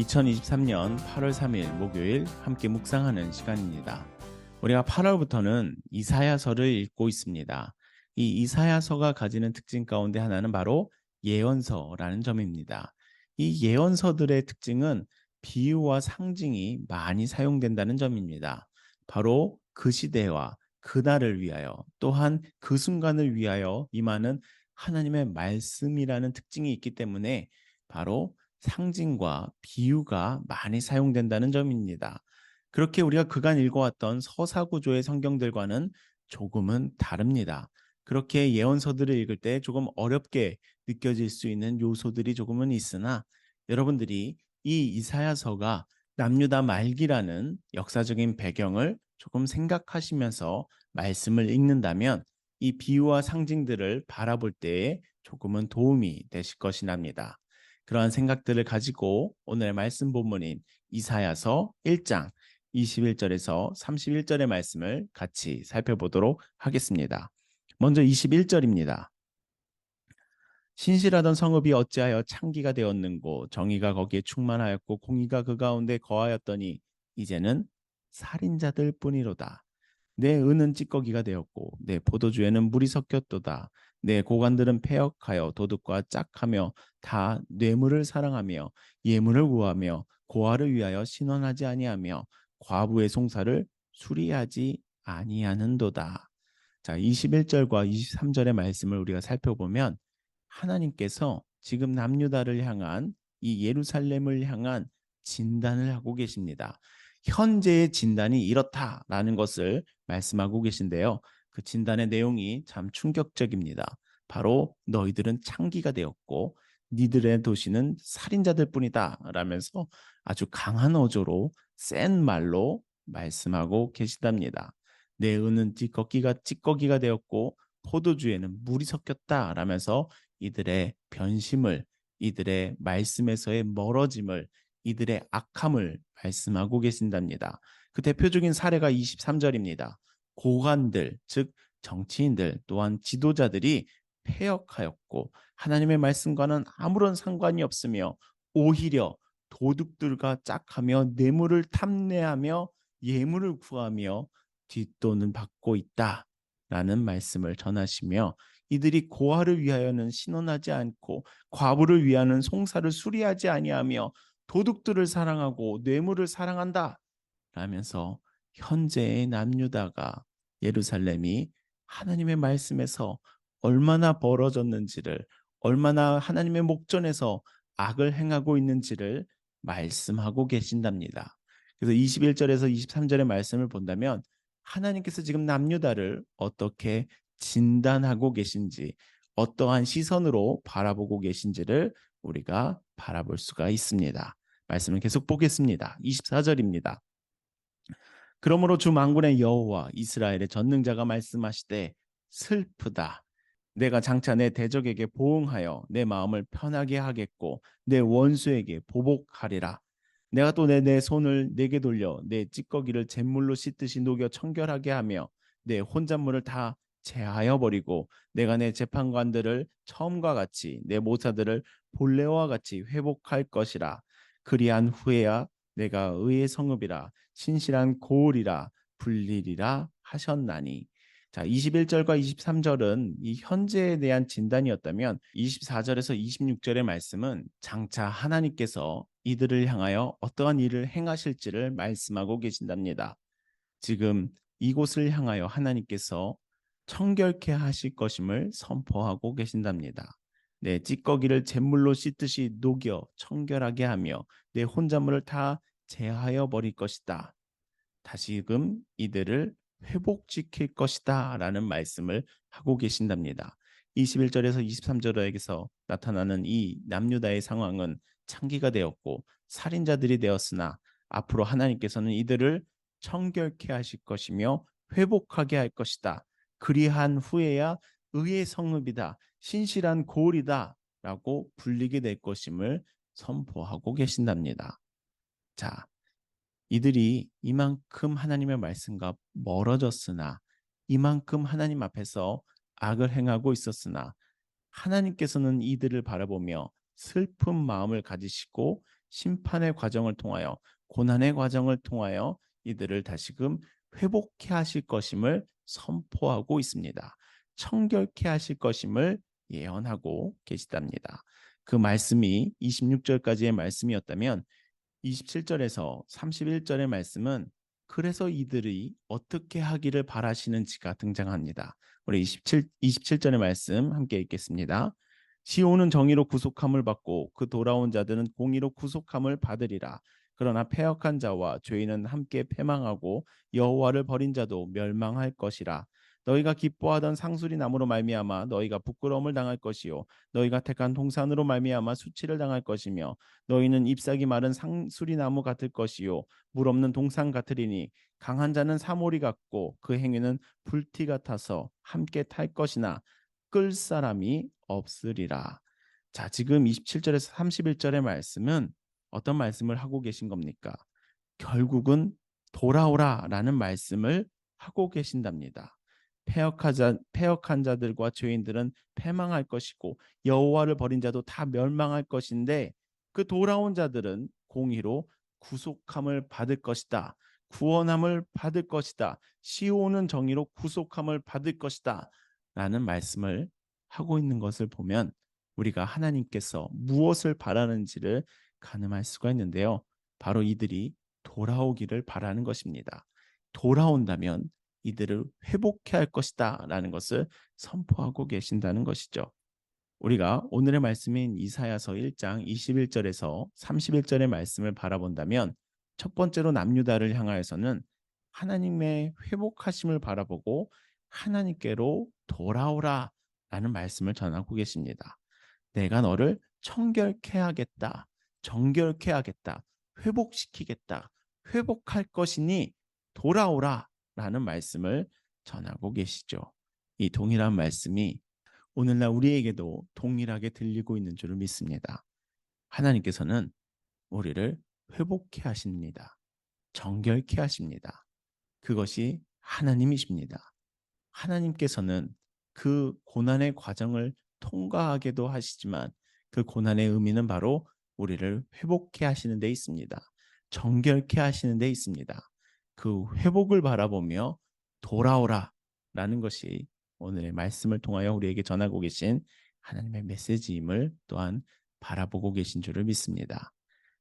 2023년 8월 3일 목요일 함께 묵상하는 시간입니다. 우리가 8월부터는 이사야서를 읽고 있습니다. 이 이사야서가 가지는 특징 가운데 하나는 바로 예언서라는 점입니다. 이 예언서들의 특징은 비유와 상징이 많이 사용된다는 점입니다. 바로 그 시대와 그날을 위하여 또한 그 순간을 위하여 임하는 하나님의 말씀이라는 특징이 있기 때문에 바로 상징과 비유가 많이 사용된다는 점입니다. 그렇게 우리가 그간 읽어왔던 서사구조의 성경들과는 조금은 다릅니다. 그렇게 예언서들을 읽을 때 조금 어렵게 느껴질 수 있는 요소들이 조금은 있으나 여러분들이 이 이사야서가 남유다 말기라는 역사적인 배경을 조금 생각하시면서 말씀을 읽는다면 이 비유와 상징들을 바라볼 때에 조금은 도움이 되실 것이랍니다. 그러한 생각들을 가지고 오늘의 말씀 본문인 이사야서 1장 21절에서 31절의 말씀을 같이 살펴보도록 하겠습니다. 먼저 21절입니다. 신실하던 성읍이 어찌하여 창기가 되었는고 정의가 거기에 충만하였고 공의가 그 가운데 거하였더니 이제는 살인자들 뿐이로다. 내 은은 찌꺼기가 되었고 내 포도주에는 물이 섞였도다. 내 고관들은 패역하여 도둑과 짝하며 다 뇌물을 사랑하며 예물을 구하며 고아를 위하여 신원하지 아니하며 과부의 송사를 수리하지 아니하는도다. 자, 21절과 23절의 말씀을 우리가 살펴보면 하나님께서 지금 남유다를 향한 이 예루살렘을 향한 진단을 하고 계십니다. 현재의 진단이 이렇다라는 것을 말씀하고 계신데요. 그 진단의 내용이 참 충격적입니다. 바로 너희들은 창기가 되었고 니들의 도시는 살인자들 뿐이다 라면서 아주 강한 어조로 센 말로 말씀하고 계시답니다. 내 은은 찌꺼기가 되었고 포도주에는 물이 섞였다 라면서 이들의 변심을, 이들의 말씀에서의 멀어짐을, 이들의 악함을 말씀하고 계신답니다. 그 대표적인 사례가 23절입니다. 고관들, 즉 정치인들 또한 지도자들이 패역하였고 하나님의 말씀과는 아무런 상관이 없으며 오히려 도둑들과 짝하며 뇌물을 탐내하며 예물을 구하며 뒷돈을 받고 있다라는 말씀을 전하시며 이들이 고아를 위하여는 신원하지 않고 과부를 위하여는 송사를 수리하지 아니하며 도둑들을 사랑하고 뇌물을 사랑한다 라면서 현재의 남유다가 예루살렘이 하나님의 말씀에서 얼마나 벌어졌는지를, 얼마나 하나님의 목전에서 악을 행하고 있는지를 말씀하고 계신답니다. 그래서 21절에서 23절의 말씀을 본다면 하나님께서 지금 남유다를 어떻게 진단하고 계신지, 어떠한 시선으로 바라보고 계신지를 우리가 바라볼 수가 있습니다. 말씀을 계속 보겠습니다. 24절입니다. 그러므로 주 만군의 여호와 이스라엘의 전능자가 말씀하시되 슬프다. 내가 장차 내 대적에게 보응하여 내 마음을 편하게 하겠고 내 원수에게 보복하리라. 내가 또 내 손을 내게 돌려 내 찌꺼기를 잿물로 씻듯이 녹여 청결하게 하며 내 혼잣물을 다 제하여 버리고 내가 내 재판관들을 처음과 같이 내 모사들을 본래와 같이 회복할 것이라. 그리한 후에야 내가 의의 성읍이라 신실한 고을이라 불리리라 하셨나니. 자, 21절과 23절은 이 현재에 대한 진단이었다면 24절에서 26절의 말씀은 장차 하나님께서 이들을 향하여 어떠한 일을 행하실지를 말씀하고 계신답니다. 지금 이곳을 향하여 하나님께서 청결케 하실 것임을 선포하고 계신답니다. 내 찌꺼기를 잿물로 씻듯이 녹여 청결하게 하며 내 혼잣물을 다 제하여 버릴 것이다. 다시금 이들을 회복시킬 것이다 라는 말씀을 하고 계신답니다. 21절에서 23절에서 나타나는 이 남유다의 상황은 창기가 되었고 살인자들이 되었으나 앞으로 하나님께서는 이들을 청결케 하실 것이며 회복하게 할 것이다. 그리한 후에야 의의 성읍이다. 신실한 고을이다 라고 불리게 될 것임을 선포하고 계신답니다. 자, 이들이 이만큼 하나님의 말씀과 멀어졌으나 이만큼 하나님 앞에서 악을 행하고 있었으나 하나님께서는 이들을 바라보며 슬픈 마음을 가지시고 심판의 과정을 통하여, 고난의 과정을 통하여 이들을 다시금 회복케 하실 것임을 선포하고 있습니다. 청결케 하실 것임을 예언하고 계시답니다. 그 말씀이 26절까지의 말씀이었다면 27절에서 31절의 말씀은 그래서 이들이 어떻게 하기를 바라시는지가 등장합니다. 우리 27절의 말씀 함께 읽겠습니다. 시온은 정의로 구속함을 받고 그 돌아온 자들은 공의로 구속함을 받으리라. 그러나 패역한 자와 죄인은 함께 패망하고 여호와를 버린 자도 멸망할 것이라. 너희가 기뻐하던 상수리 나무로 말미암아 너희가 부끄러움을 당할 것이요 너희가 택한 동산으로 말미암아 수치를 당할 것이며 너희는 잎사귀 마른 상수리 나무 같을 것이요 물 없는 동산 같으리니 강한 자는 사모리 같고 그 행위는 불티 같아서 함께 탈 것이나 끌 사람이 없으리라. 자, 지금 27절에서 31절의 말씀은 어떤 말씀을 하고 계신 겁니까? 결국은 돌아오라라는 말씀을 하고 계신답니다. 패역한 자들과 죄인들은 패망할 것이고 여호와를 버린 자도 다 멸망할 것인데 그 돌아온 자들은 공의로 구속함을 받을 것이다. 구원함을 받을 것이다. 시온은 정의로 구속함을 받을 것이다. 라는 말씀을 하고 있는 것을 보면 우리가 하나님께서 무엇을 바라는지를 가늠할 수가 있는데요. 바로 이들이 돌아오기를 바라는 것입니다. 돌아온다면 이들을 회복해 할 것이다 라는 것을 선포하고 계신다는 것이죠. 우리가 오늘의 말씀인 이사야서 1장 21절에서 31절의 말씀을 바라본다면 첫 번째로 남유다를 향하여서는 하나님의 회복하심을 바라보고 하나님께로 돌아오라 라는 말씀을 전하고 계십니다. 내가 너를 청결케 하겠다, 정결케 하겠다, 회복시키겠다, 회복할 것이니 돌아오라 라는 말씀을 전하고 계시죠. 이 동일한 말씀이 오늘날 우리에게도 동일하게 들리고 있는 줄을 믿습니다. 하나님께서는 우리를 회복케 하십니다. 정결케 하십니다. 그것이 하나님이십니다. 하나님께서는 그 고난의 과정을 통과하게도 하시지만 그 고난의 의미는 바로 우리를 회복케 하시는 데 있습니다. 정결케 하시는 데 있습니다. 그 회복을 바라보며 돌아오라 라는 것이 오늘의 말씀을 통하여 우리에게 전하고 계신 하나님의 메시지임을 또한 바라보고 계신 줄을 믿습니다.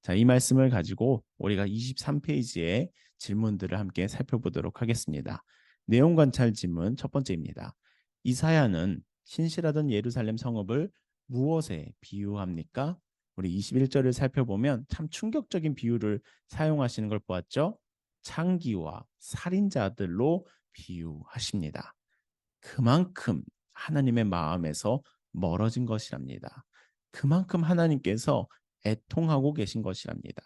자, 이 말씀을 가지고 우리가 23페이지의 질문들을 함께 살펴보도록 하겠습니다. 내용 관찰 질문 첫 번째입니다. 이사야는 신실하던 예루살렘 성읍을 무엇에 비유합니까? 우리 21절을 살펴보면 참 충격적인 비유를 사용하시는 걸 보았죠. 창기와 살인자들로 비유하십니다. 그만큼 하나님의 마음에서 멀어진 것이랍니다. 그만큼 하나님께서 애통하고 계신 것이랍니다.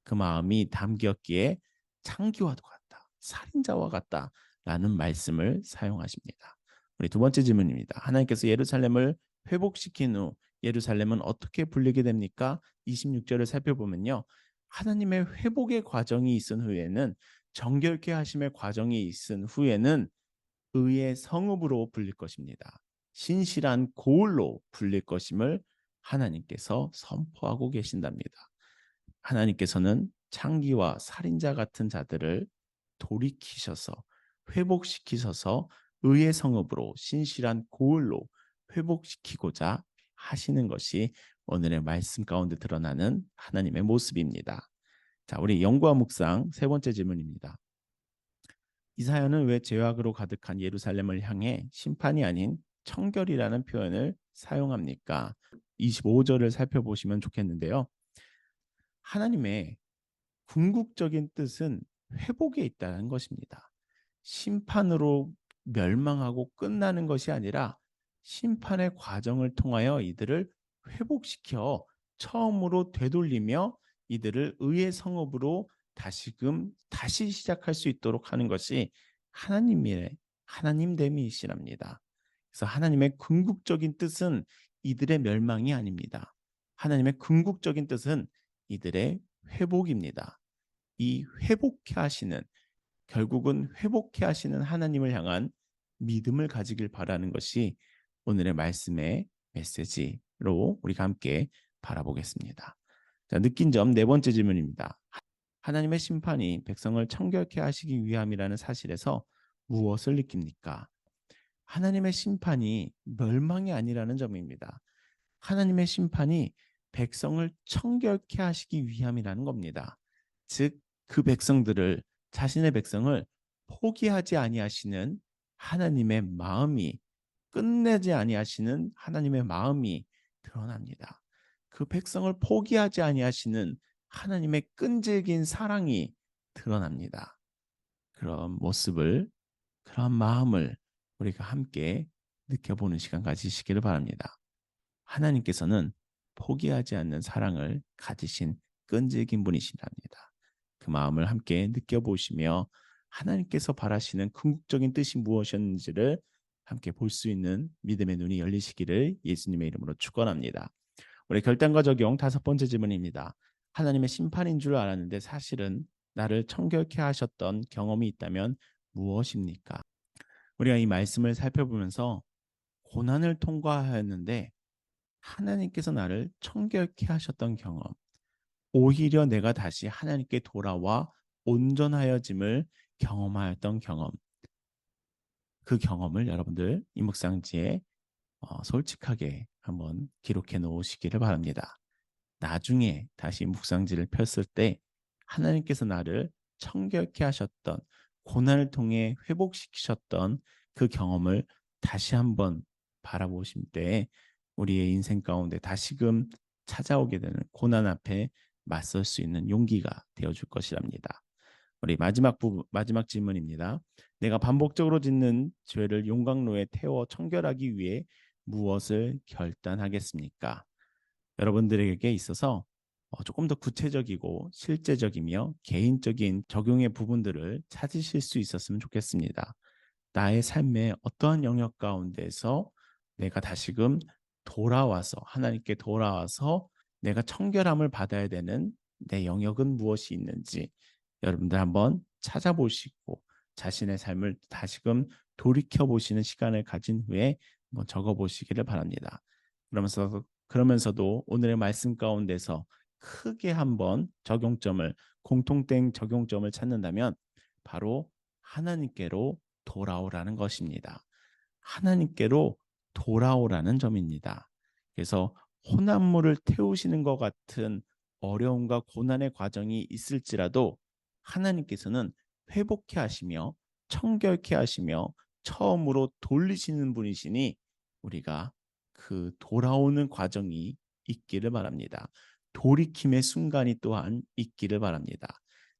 그 마음이 담겼기에 창기와도 같다, 살인자와 같다라는 말씀을 사용하십니다. 우리 두 번째 질문입니다. 하나님께서 예루살렘을 회복시킨 후 예루살렘은 어떻게 불리게 됩니까? 26절을 살펴보면요. 하나님의 회복의 과정이 있은 후에는 정결케 하심의 과정이 있은 후에는 의의 성읍으로 불릴 것입니다. 신실한 고을로 불릴 것임을 하나님께서 선포하고 계신답니다. 하나님께서는 창기와 살인자 같은 자들을 돌이키셔서 회복시키셔서 의의 성읍으로 신실한 고을로 회복시키고자 하시는 것이 오늘의 말씀 가운데 드러나는 하나님의 모습입니다. 자, 우리 연구와 묵상 세 번째 질문입니다. 이사야는 왜 죄악으로 가득한 예루살렘을 향해 심판이 아닌 청결이라는 표현을 사용합니까? 25절을 살펴보시면 좋겠는데요. 하나님의 궁극적인 뜻은 회복에 있다는 것입니다. 심판으로 멸망하고 끝나는 것이 아니라 심판의 과정을 통하여 이들을 회복시켜 처음으로 되돌리며 이들을 의의 성읍으로 다시 시작할 수 있도록 하는 것이 하나님됨이시랍니다. 그래서 하나님의 궁극적인 뜻은 이들의 멸망이 아닙니다. 하나님의 궁극적인 뜻은 이들의 회복입니다. 이 결국은 회복해 하시는 하나님을 향한 믿음을 가지길 바라는 것이 오늘의 말씀의 메시지로 우리가 함께 바라보겠습니다. 자, 느낀 점 네 번째 질문입니다. 하나님의 심판이 백성을 청결케 하시기 위함이라는 사실에서 무엇을 느낍니까? 하나님의 심판이 멸망이 아니라는 점입니다. 하나님의 심판이 백성을 청결케 하시기 위함이라는 겁니다. 즉, 그 백성들을, 자신의 백성을 포기하지 아니하시는 하나님의 마음이, 끝내지 아니하시는 하나님의 마음이 드러납니다. 그 백성을 포기하지 아니하시는 하나님의 끈질긴 사랑이 드러납니다. 그런 모습을, 그런 마음을 우리가 함께 느껴보는 시간 가지시기를 바랍니다. 하나님께서는 포기하지 않는 사랑을 가지신 끈질긴 분이시랍니다. 그 마음을 함께 느껴보시며 하나님께서 바라시는 궁극적인 뜻이 무엇이었는지를 함께 볼 수 있는 믿음의 눈이 열리시기를 예수님의 이름으로 축원합니다. 우리 결단과 적용 다섯 번째 질문입니다. 하나님의 심판인 줄 알았는데 사실은 나를 청결케 하셨던 경험이 있다면 무엇입니까? 우리가 이 말씀을 살펴보면서 고난을 통과하였는데 하나님께서 나를 청결케 하셨던 경험, 오히려 내가 다시 하나님께 돌아와 온전하여짐을 경험하였던 경험, 그 경험을 여러분들 이 묵상지에 솔직하게 한번 기록해 놓으시기를 바랍니다. 나중에 다시 묵상지를 폈을 때 하나님께서 나를 청결케 하셨던, 고난을 통해 회복시키셨던 그 경험을 다시 한번 바라보실 때 우리의 인생 가운데 다시금 찾아오게 되는 고난 앞에 맞설 수 있는 용기가 되어줄 것이랍니다. 우리 마지막 질문입니다. 내가 반복적으로 짓는 죄를 용광로에 태워 청결하기 위해 무엇을 결단하겠습니까? 여러분들에게 있어서 조금 더 구체적이고 실제적이며 개인적인 적용의 부분들을 찾으실 수 있었으면 좋겠습니다. 나의 삶의 어떠한 영역 가운데서 내가 다시금 돌아와서, 하나님께 돌아와서 내가 청결함을 받아야 되는 내 영역은 무엇이 있는지 여러분들 한번 찾아보시고 자신의 삶을 다시금 돌이켜보시는 시간을 가진 후에 한번 적어보시기를 바랍니다. 그러면서도 오늘의 말씀 가운데서 크게 한번 공통된 적용점을 찾는다면 바로 하나님께로 돌아오라는 것입니다. 하나님께로 돌아오라는 점입니다. 그래서 혼합물을 태우시는 것 같은 어려움과 고난의 과정이 있을지라도 하나님께서는 회복케 하시며 청결케 하시며 처음으로 돌리시는 분이시니 우리가 그 돌아오는 과정이 있기를 바랍니다. 돌이킴의 순간이 또한 있기를 바랍니다.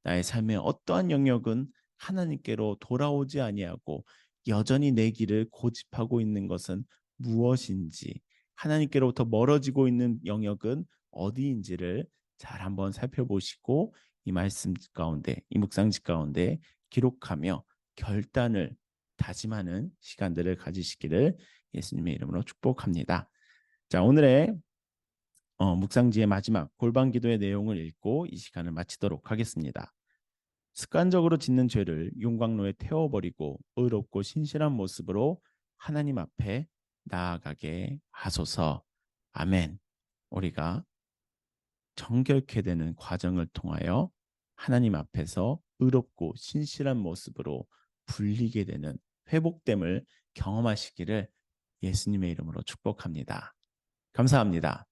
나의 삶의 어떠한 영역은 하나님께로 돌아오지 아니하고 여전히 내 길을 고집하고 있는 것은 무엇인지, 하나님께로부터 멀어지고 있는 영역은 어디인지를 잘 한번 살펴보시고 이 말씀 가운데, 이 묵상집 가운데 기록하며 결단을 다짐하는 시간들을 가지시기를 예수님의 이름으로 축복합니다. 자, 오늘의 묵상지의 마지막 골방 기도의 내용을 읽고 이 시간을 마치도록 하겠습니다. 습관적으로 짓는 죄를 용광로에 태워버리고 의롭고 신실한 모습으로 하나님 앞에 나아가게 하소서. 아멘. 우리가 정결케 되는 과정을 통하여 하나님 앞에서 의롭고 신실한 모습으로 불리게 되는 회복됨을 경험하시기를 예수님의 이름으로 축복합니다. 감사합니다.